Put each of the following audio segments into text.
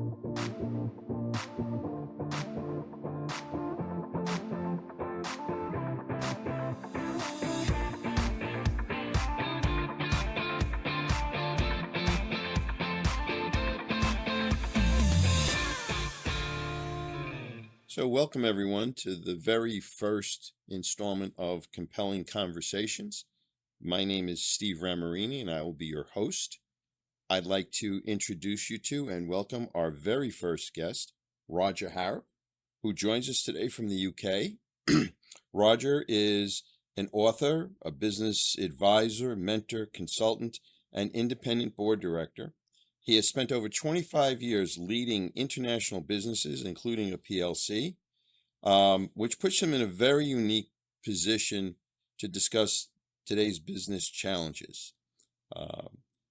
So welcome everyone to the very first installment of Compelling Conversations. My name is Steve Ramerini and I will be your host. I'd like to introduce you to and welcome our very first guest, Roger Harrop, who joins us today from the UK. Roger is an author, a business advisor, mentor, consultant, and independent board director. He has spent over 25 years leading international businesses, including a PLC, which puts him in a very unique position to discuss today's business challenges.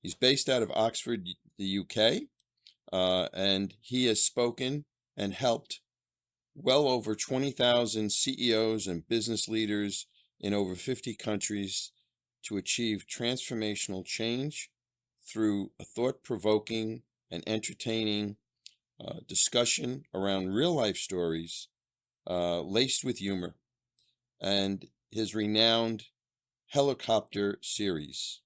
He's based out of Oxford, the UK, and he has spoken and helped well over 20,000 CEOs and business leaders in over 50 countries to achieve transformational change through a thought-provoking and entertaining discussion around real-life stories laced with humor, and his renowned helicopter series.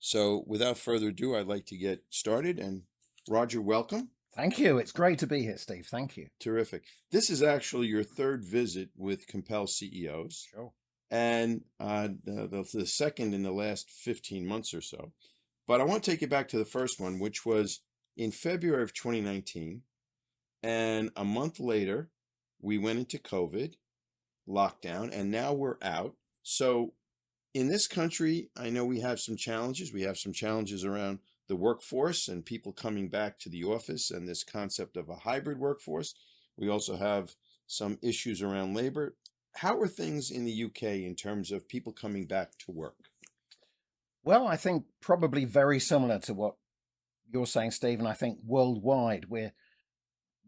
So without further ado, I'd like to get started. And Roger, welcome. Thank you. It's great to be here, Steve. Thank you. Terrific. This is actually your third visit with Compel CEOs. Sure. And the second in the last 15 months or so. But I want to take you back to the first one, which was in February of 2019. And a month later, we went into COVID lockdown, and now we're out. So in this country, I know we have some challenges. We have some challenges around the workforce and people coming back to the office and this concept of a hybrid workforce. We also have some issues around labor. How are things in the UK in terms of people coming back to work? Well, I think probably very similar to what you're saying, Steve, and I think worldwide we're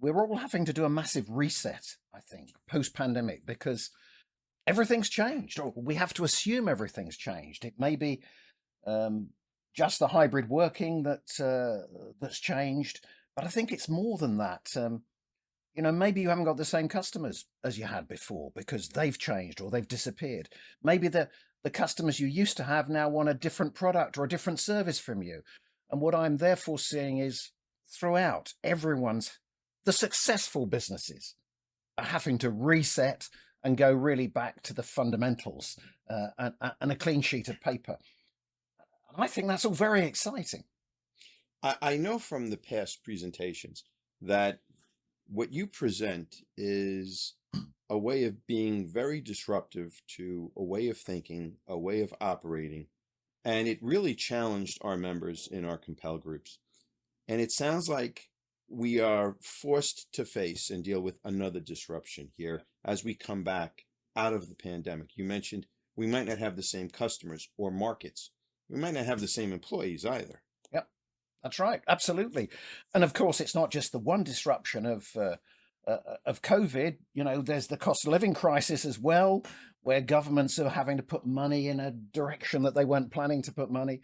all having to do a massive reset, I think, post-pandemic, because everything's changed, or we have to assume everything's changed. It may be just the hybrid working that's changed, but I think it's more than that. Maybe you haven't got the same customers as you had before because they've changed or they've disappeared. Maybe the customers you used to have now want a different product or a different service from you. And what I'm therefore seeing is throughout the successful businesses are having to reset and go really back to the fundamentals and a clean sheet of paper. I think that's all very exciting. I know from the past presentations that what you present is a way of being very disruptive to a way of thinking, a way of operating, and it really challenged our members in our Compel groups. And it sounds like we are forced to face and deal with another disruption here as we come back out of the pandemic. You mentioned we might not have the same customers or markets. We might not have the same employees either. Yep, that's right. Absolutely. And of course, it's not just the one disruption of COVID. There's the cost of living crisis as well, where governments are having to put money in a direction that they weren't planning to put money.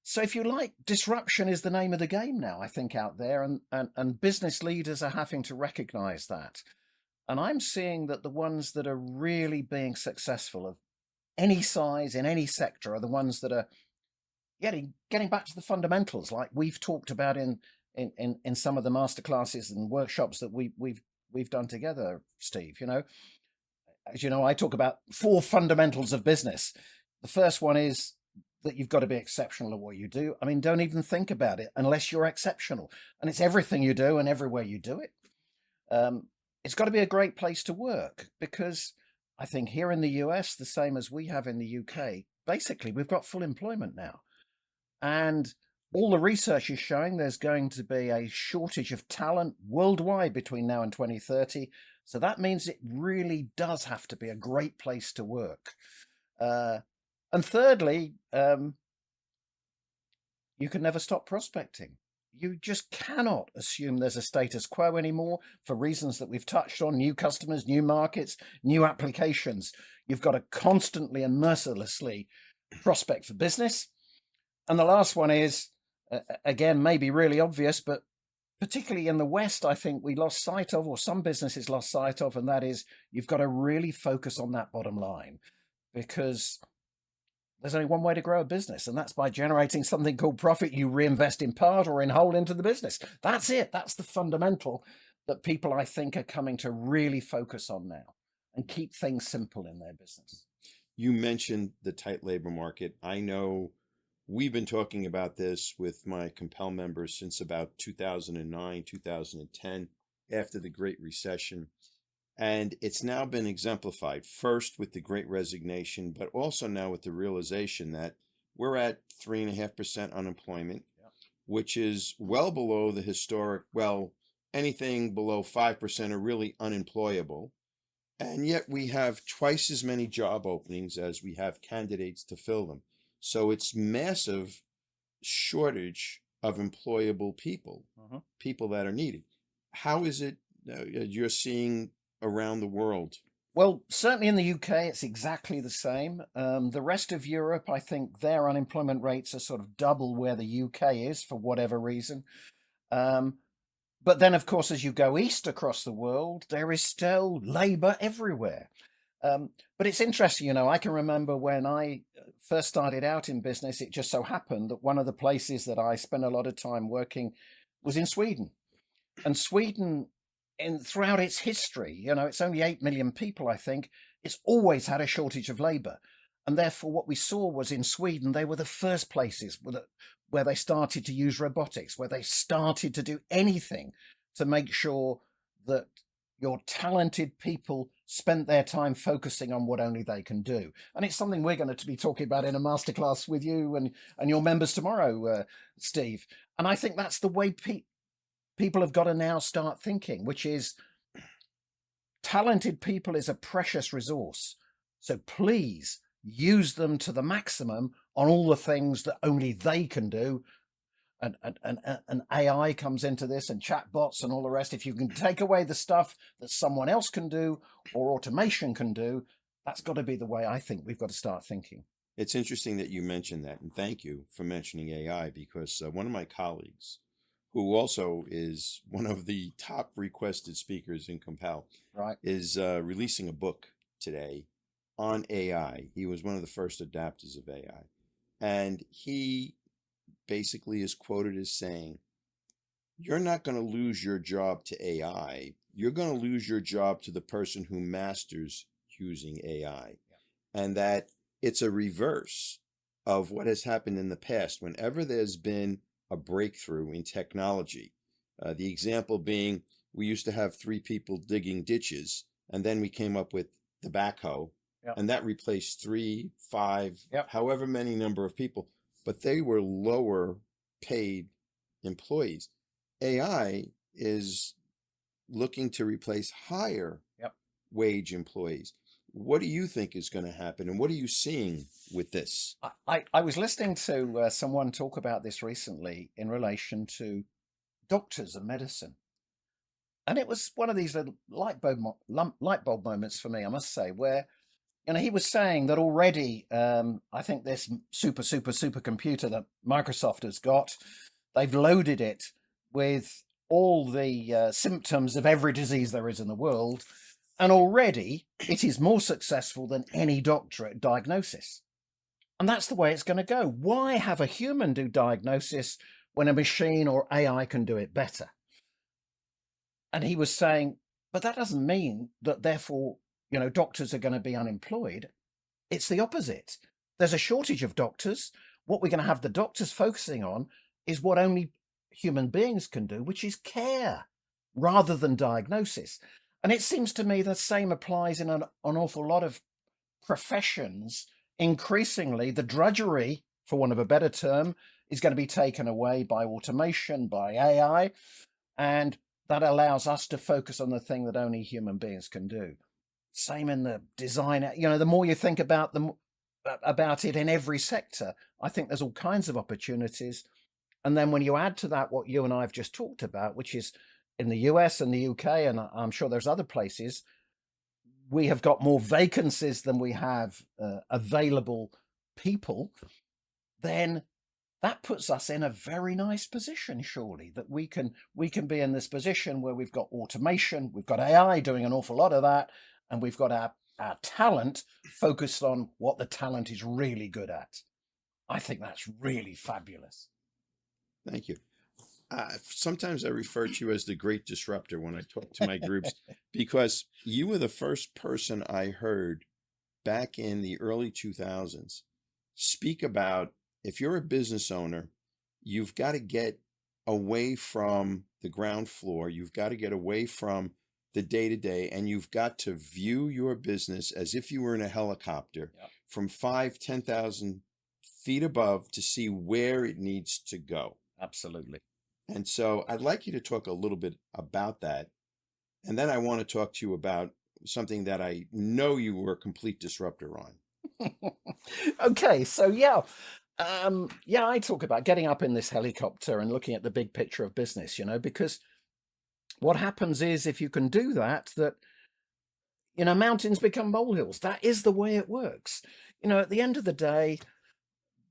So if you like, disruption is the name of the game now, I think, out there, and business leaders are having to recognize that. And I'm seeing that the ones that are really being successful of any size in any sector are the ones that are getting back to the fundamentals, like we've talked about in some of the masterclasses and workshops that we've done together, Steve. As you know, I talk about 4 fundamentals of business. The first one is that you've got to be exceptional at what you do. I mean, don't even think about it unless you're exceptional. And it's everything you do and everywhere you do it. It's got to be a great place to work, because I think here in the US, the same as we have in the UK, basically we've got full employment now. And all the research is showing there's going to be a shortage of talent worldwide between now and 2030. So that means it really does have to be a great place to work. And thirdly, you can never stop prospecting. You just cannot assume there's a status quo anymore for reasons that we've touched on: new customers, new markets, new applications. You've got to constantly and mercilessly prospect for business. And the last one is again, maybe really obvious, but particularly in the West, I think we lost sight of, or some businesses lost sight of, and that is you've got to really focus on that bottom line, because there's only one way to grow a business, and that's by generating something called profit you reinvest in part or in whole into the business. That's it. That's the fundamental that people, I think, are coming to really focus on now and keep things simple in their business. You mentioned the tight labor market. I know we've been talking about this with my Compel members since about 2009, 2010, after the Great Recession. And it's now been exemplified first with the Great Resignation, but also now with the realization that we're at 3.5% unemployment, Yeah. which is well below the historic, well, anything below 5% are really unemployable. And yet we have twice as many job openings as we have candidates to fill them. So it's massive shortage of employable people, Mhm. people that are needed. How is it you're seeing around the world? Well, certainly in the UK, it's exactly the same. The rest of Europe, I think their unemployment rates are sort of double where the UK is for whatever reason. Um, But then, of course, as you go east across the world, there is still labor everywhere. But it's interesting, I can remember when I first started out in business, it just so happened that one of the places that I spent a lot of time working was in Sweden. And Sweden, throughout its history, it's only 8 million people, I think, it's always had a shortage of labor. And therefore, what we saw was in Sweden, they were the first places where they started to use robotics, where they started to do anything to make sure that your talented people spent their time focusing on what only they can do. And it's something we're going to be talking about in a masterclass with you and your members tomorrow, Steve. And I think that's the way people have got to now start thinking, which is talented people is a precious resource. So please use them to the maximum on all the things that only they can do. And AI comes into this, and chatbots and all the rest. If you can take away the stuff that someone else can do or automation can do, that's got to be the way I think we've got to start thinking. It's interesting that you mentioned that, and thank you for mentioning AI, because one of my colleagues, who also is one of the top requested speakers in Compel, Right. is releasing a book today on AI. He was one of the first adapters of AI. And he basically is quoted as saying, you're not going to lose your job to AI. You're going to lose your job to the person who masters using AI. Yeah. And that it's a reverse of what has happened in the past. Whenever there's been a breakthrough in technology, the example being we used to have 3 people digging ditches, and then we came up with the backhoe, Yep. and that replaced 3, 5, Yep. however many number of people, but they were lower paid employees. AI is looking to replace higher Yep. wage employees. What do you think is going to happen, and what are you seeing with this? I was listening to someone talk about this recently in relation to doctors and medicine. And it was one of these little light bulb moments for me, I must say, where he was saying that already. I think this super computer that Microsoft has got, they've loaded it with all the symptoms of every disease there is in the world, and already it is more successful than any doctor at diagnosis. And that's the way it's going to go. Why have a human do diagnosis when a machine or AI can do it better? And he was saying, but that doesn't mean that therefore, doctors are going to be unemployed. It's the opposite. There's a shortage of doctors. What we're going to have the doctors focusing on is what only human beings can do, which is care rather than diagnosis. And it seems to me the same applies in an awful lot of professions. Increasingly, the drudgery, for want of a better term, is going to be taken away by automation, by AI, and that allows us to focus on the thing that only human beings can do. Same in the design. The more you think about it in every sector, I think there's all kinds of opportunities. And then when you add to that what you and I have just talked about, which is in the US and the UK, and I'm sure there's other places, we have got more vacancies than we have available people, then that puts us in a very nice position, surely, that we can be in this position where we've got automation, we've got AI doing an awful lot of that, and we've got our talent focused on what the talent is really good at. I think that's really fabulous. Thank you. Sometimes I refer to you as the great disruptor when I talk to my groups, because you were the first person I heard back in the early 2000s speak about, if you're a business owner, you've got to get away from the ground floor, you've got to get away from the day to day, and you've got to view your business as if you were in a helicopter Yep. from 10,000 feet above to see where it needs to go. Absolutely. And so I'd like you to talk a little bit about that. And then I want to talk to you about something that I know you were a complete disruptor on. Okay, so yeah, I talk about getting up in this helicopter and looking at the big picture of business, because what happens is, if you can do that, mountains become molehills. That is the way it works. At the end of the day,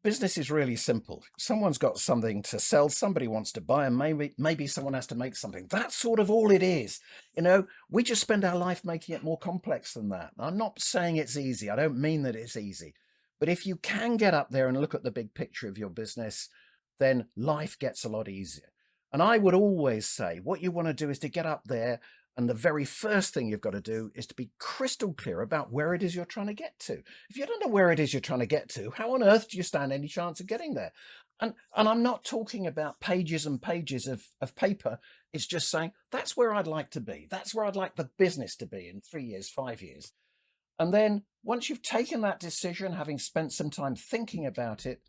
business is really simple. Someone's got something to sell, somebody wants to buy, and maybe someone has to make something. That's sort of all it is. We just spend our life making it more complex than that. I'm not saying it's easy. I don't mean that it's easy. But if you can get up there and look at the big picture of your business, then life gets a lot easier. And I would always say what you want to do is to get up there, and the very first thing you've got to do is to be crystal clear about where it is you're trying to get to. If you don't know where it is you're trying to get to, how on earth do you stand any chance of getting there? And I'm not talking about pages and pages of paper. It's just saying, that's where I'd like to be. That's where I'd like the business to be in 3 years, 5 years. And then once you've taken that decision, having spent some time thinking about it,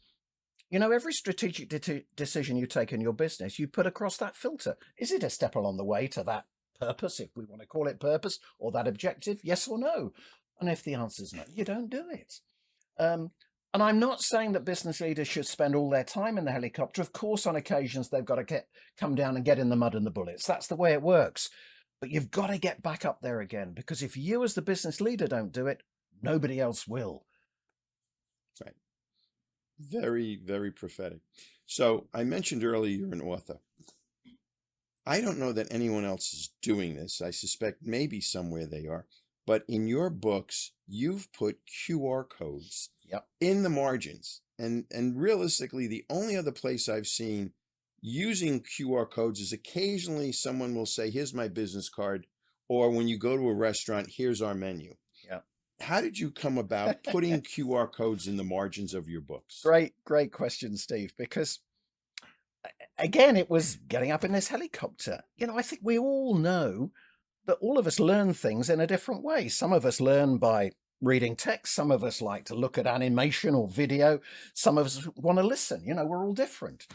every strategic decision you take in your business, you put across that filter. Is it a step along the way to that purpose, if we want to call it purpose, or that objective? Yes or no? And if the answer is no, you don't do it. And I'm not saying that business leaders should spend all their time in the helicopter. Of course, on occasions, they've got to come down and get in the mud and the bullets. That's the way it works. But you've got to get back up there again, because if you as the business leader don't do it, nobody else will. Right. Very, very prophetic. So I mentioned earlier you're an author. I don't know that anyone else is doing this. I suspect maybe somewhere they are. But in your books, you've put QR codes Yep. in the margins. And realistically, the only other place I've seen using QR codes is occasionally someone will say, here's my business card. Or when you go to a restaurant, here's our menu. Yeah. How did you come about putting QR codes in the margins of your books? Great question, Steve, because again, it was getting up in this helicopter. I think we all know that all of us learn things in a different way. Some of us learn by reading text. Some of us like to look at animation or video. Some of us want to listen. We're all different.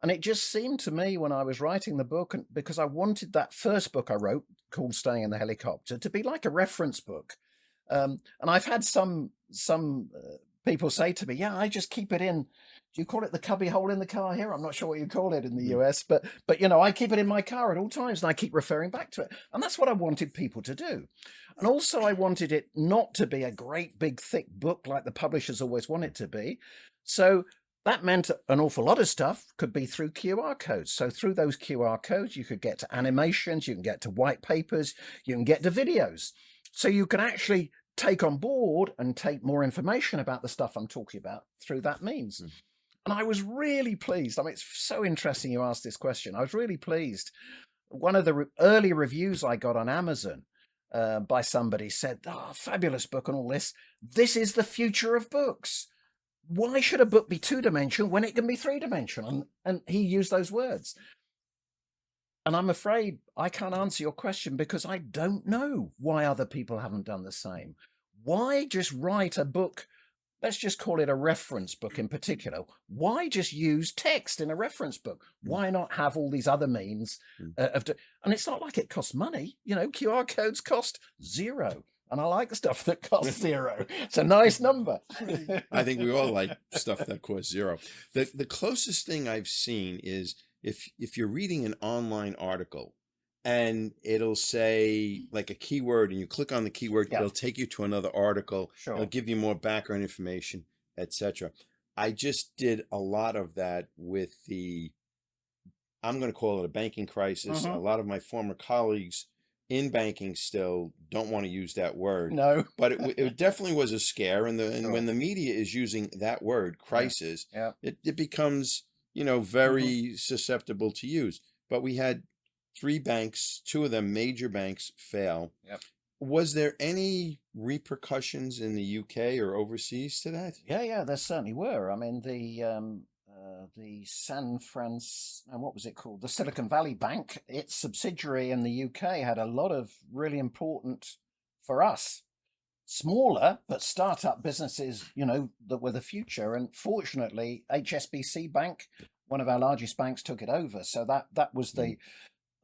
And it just seemed to me when I was writing the book, and because I wanted that first book I wrote called Staying in the Helicopter to be like a reference book. And I've had some people say to me, yeah, I just keep it in. Do you call it the cubby hole in the car here? I'm not sure what you call it in the US, but I keep it in my car at all times, and I keep referring back to it. And that's what I wanted people to do. And also I wanted it not to be a great big thick book like the publishers always want it to be. So that meant an awful lot of stuff could be through QR codes. So through those QR codes, you could get to animations, you can get to white papers, you can get to videos. So you can actually take on board and take more information about the stuff I'm talking about through that means. And I was really pleased. I mean, it's so interesting you asked this question. I was really pleased. One of the early reviews I got on Amazon by somebody said, fabulous book and all this. This is the future of books. Why should a book be 2-dimensional when it can be 3-dimensional? And he used those words. And I'm afraid I can't answer your question, because I don't know why other people haven't done the same. Why just write a book? Let's just call it a reference book in particular. Why just use text in a reference book? Why not have all these other means and it's not like it costs money. QR codes cost $0. And I like stuff that costs $0. It's a nice number. I think we all like stuff that costs $0. The closest thing I've seen is if you're reading an online article and it'll say like a keyword, and you click on the keyword, it'll take you to another article. Sure. It'll give you more background information, etc. I just did a lot of that with I'm going to call it a banking crisis. A Hmm. lot of my former colleagues in banking still don't want to use that word, No. but it definitely was a scare. And Sure. when the media is using that word, Yeah. crisis, Yeah. it becomes, Hmm. very susceptible to use. But we had three banks, two of them major banks, fail. Yep. Was there any repercussions in the UK or overseas to that? Yeah, there certainly were. I mean, the what was it called? The Silicon Valley Bank, its subsidiary in the UK, had a lot of really important, for us, smaller but startup businesses, that were the future. And fortunately, HSBC Bank, one of our largest banks, took it over. So that was Mm,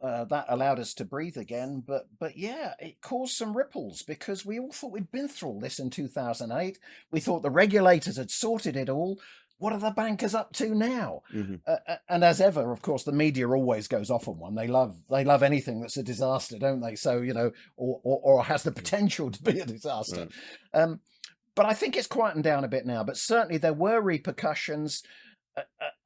that allowed us to breathe again. But yeah, it caused some ripples because we all thought we'd been through all this in 2008. We thought the regulators had sorted it all. What are the bankers up to now? mhm, And as ever, of course, the media always goes off on one. They love anything that's a disaster, don't they? So or has the potential to be a disaster. right. Um, but I think it's quietened down a bit now. But certainly there were repercussions,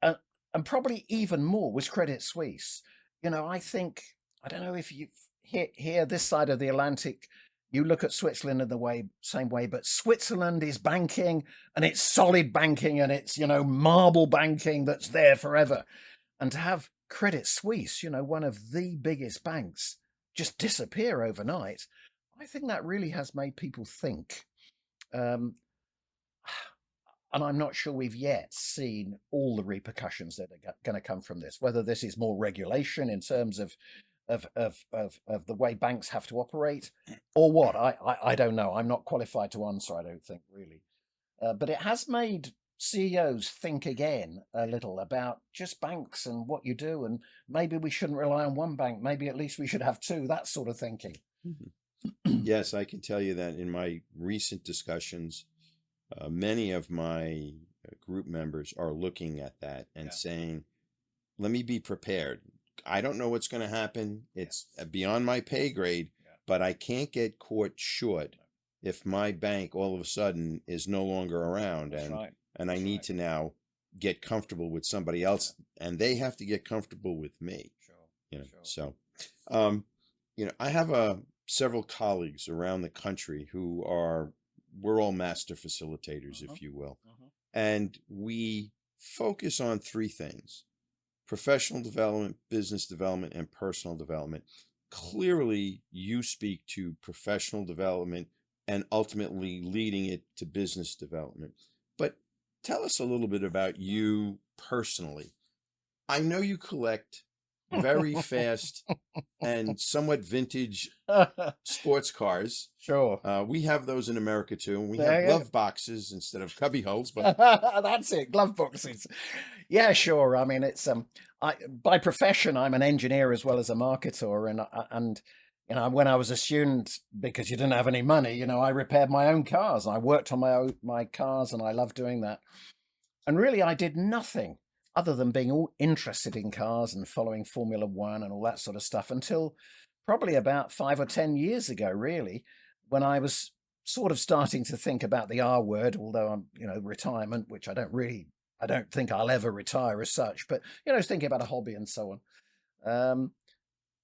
uh, and probably even more was Credit Suisse. I think, I don't know if you here this side of the Atlantic, you look at Switzerland in the same way, but Switzerland is banking, and it's solid banking, and it's marble banking that's there forever. And to have Credit Suisse, one of the biggest banks, just disappear overnight, I think that really has made people think. Um, and I'm not sure we've yet seen all the repercussions that are going to come from this. Whether this is more regulation in terms of the way banks have to operate, or what, I don't know. I'm not qualified to answer. I don't think really, but it has made CEOs think again a little about just banks and what you do, and maybe we shouldn't rely on one bank. Maybe at least we should have two. That sort of thinking. Mhm. Yes, I can tell you that in my recent discussions, many of my group members are looking at that and Yeah, saying, let me be prepared. I don't know what's going to happen. yeah, It's beyond my pay grade, yeah. but I can't get caught short No, if my bank all of a sudden is no longer around, that's right. and I That's need right. to now get comfortable with somebody Yeah, else, and they have to get comfortable with me. sure, You know, sure. so um, I have several colleagues around the country who we're all master facilitators, Uh-huh, if you will, uh-huh. and we focus on three things: professional development, business development, and personal development. Clearly, you speak to professional development and ultimately leading it to business development. But tell us a little bit about you personally. I know you collect very fast and somewhat vintage sports cars. Sure. We have those in America too. We have There you glove boxes instead of cubby holes, but That's it. Glove boxes. Yeah, sure. I mean, it's I by profession, I'm an engineer as well as a marketer, and when I was a student, because you didn't have any money, I repaired my own cars. I worked on my cars, and I loved doing that. And really, I did nothing other than being all interested in cars and following Formula One and all that sort of stuff until probably about 5 or 10 years ago, really, when I was sort of starting to think about the R word, although I'm, retirement, which I don't think I'll ever retire as such, but, thinking about a hobby and so on. Um,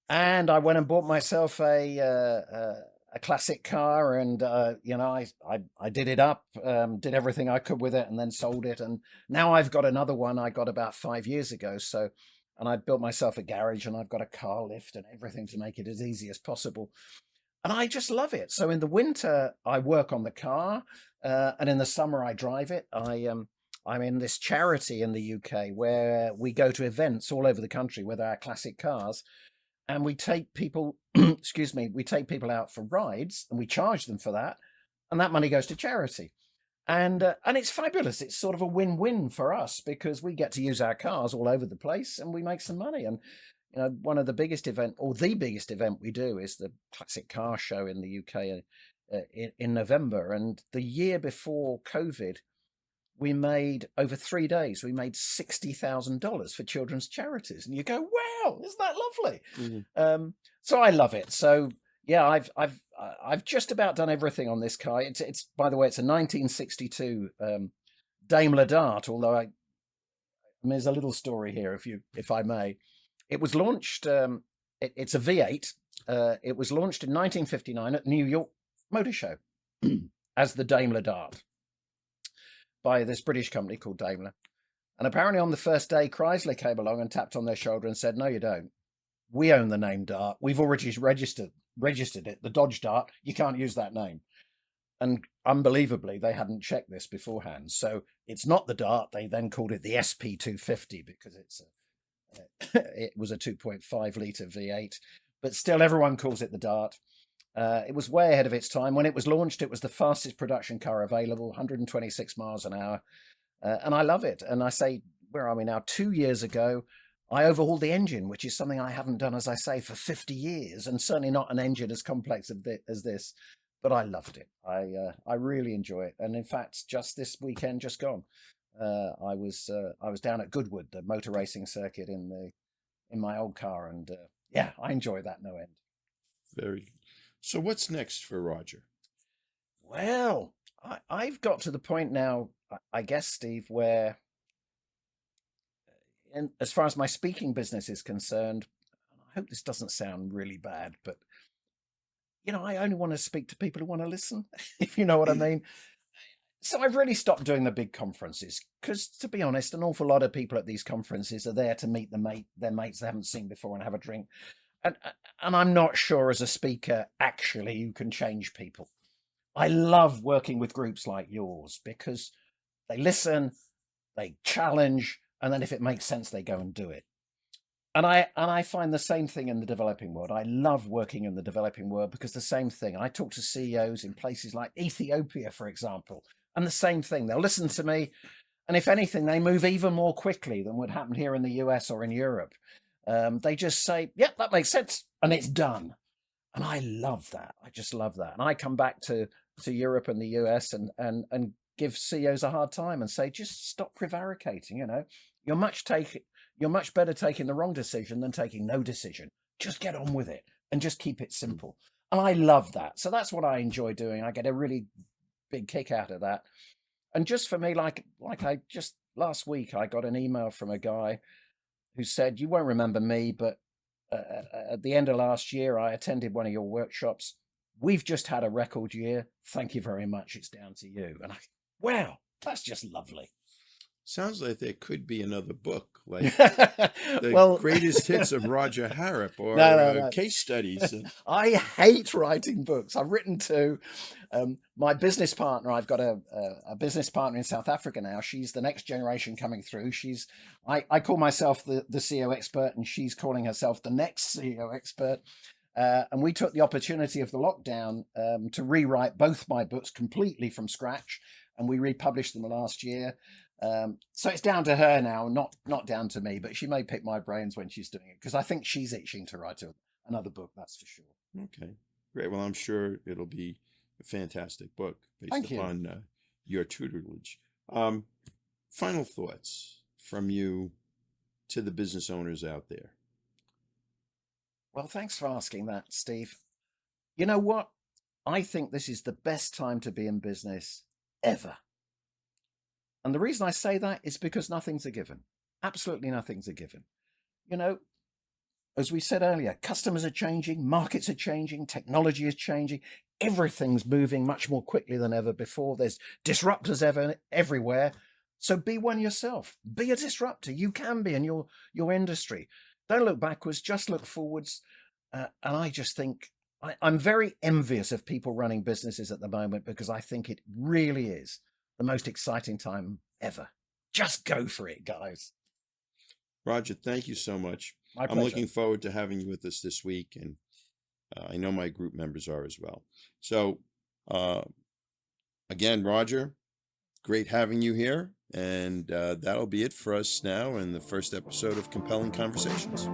and I went and bought myself a classic car, and I did it up, did everything I could with it, and then sold it. And now I've got another one I got about 5 years ago. So, and I built myself a garage, and I've got a car lift and everything to make it as easy as possible. And I just love it. So in the winter, I work on the car, and in the summer, I drive it. I'm in this charity in the UK where we go to events all over the country with our classic cars, and we take people excuse me, we take people out for rides, and we charge them for that, and that money goes to charity. And it's fabulous. It's sort of a win-win for us because we get to use our cars all over the place, and we make some money. And one of the biggest event, or the biggest event we do, is the classic car show in the UK, in November. And the year before COVID, we made, over 3 days, we made $60,000 for children's charities. And you go, wow, isn't that lovely? mhm. So I love it. So yeah, I've just about done everything on this car. It's by the way, it's a 1962 Daimler Dart, although there's a little story here, if I may. It was launched. It's a V8. It was launched in 1959 at New York Motor Show as the Daimler Dart by this British company called Daimler. And apparently on the first day, Chrysler came along and tapped on their shoulder and said, "No, you don't. We own the name Dart. We've already registered it, the Dodge Dart. You can't use that name." And unbelievably, they hadn't checked this beforehand. So it's not the Dart. They then called it the SP250 because it was a 2.5 litre V8. But still, everyone calls it the Dart. It was way ahead of its time. When it was launched, it was the fastest production car available, 126 miles an hour. And I love it. And I say, where are we now? 2 years ago, I overhauled the engine, which is something I haven't done, as I say, for 50 years, and certainly not an engine as complex as this. But I loved it. I really enjoy it. And in fact, just this weekend, just gone, I was down at Goodwood, the motor racing circuit in my old car, and yeah, I enjoy that no end. Very good. So what's next for Roger? Well, I've got to the point now, I guess, Steve, where, as far as my speaking business is concerned, I hope this doesn't sound really bad, but I only want to speak to people who want to listen, if you know what I mean. So I've really stopped doing the big conferences because, to be honest, an awful lot of people at these conferences are there to meet their mates they haven't seen before and have a drink. And I'm not sure as a speaker, actually, you can change people. I love working with groups like yours because they listen, they challenge, and then if it makes sense, they go and do it. And I find the same thing in the developing world. I love working in the developing world because the same thing. I talk to CEOs in places like Ethiopia, for example, and the same thing. They'll listen to me, and if anything, they move even more quickly than would happen here in the US or in Europe. They just say, "Yep, that makes sense," and it's done. And I love that. I just love that. And I come back to Europe and the US and give CEOs a hard time and say, just stop prevaricating. You're much better taking the wrong decision than taking no decision. Just get on with it and just keep it simple. And I love that. So that's what I enjoy doing. I get a really big kick out of that. And just for me, like I just last week, I got an email from a guy who said, "You won't remember me, but at the end of last year, I attended one of your workshops. We've just had a record year. Thank you very much. It's down to you." And wow, that's just lovely. Sounds like there could be another book, like the greatest hits of Roger Harrop, or no. case studies. I hate writing books. I've written to my business partner. I've got a business partner in South Africa now. She's the next generation coming through. I call myself the CEO expert, and she's calling herself the next CEO expert. And we took the opportunity of the lockdown to rewrite both my books completely from scratch, and we republished them last year. So it's down to her now, not down to me, but she may pick my brains when she's doing it because I think she's itching to write another book, that's for sure. Okay, great. Well, I'm sure it'll be a fantastic book based upon your tutelage. Final thoughts from you to the business owners out there. Well, thanks for asking that, Steve. You know what? I think this is the best time to be in business ever. And the reason I say that is because nothing's a given. Absolutely nothing's a given. As we said earlier, customers are changing, markets are changing, technology is changing. Everything's moving much more quickly than ever before. There's disruptors everywhere. So be one yourself. Be a disruptor. You can be in your industry. Don't look backwards, just look forwards. And I just think I'm very envious of people running businesses at the moment because I think it really is the most exciting time ever. Just go for it, guys. Roger, thank you so much. My pleasure. I'm looking forward to having you with us this week, and I know my group members are as well. So, again, Roger, great having you here, and that'll be it for us now in the first episode of Compelling Conversations.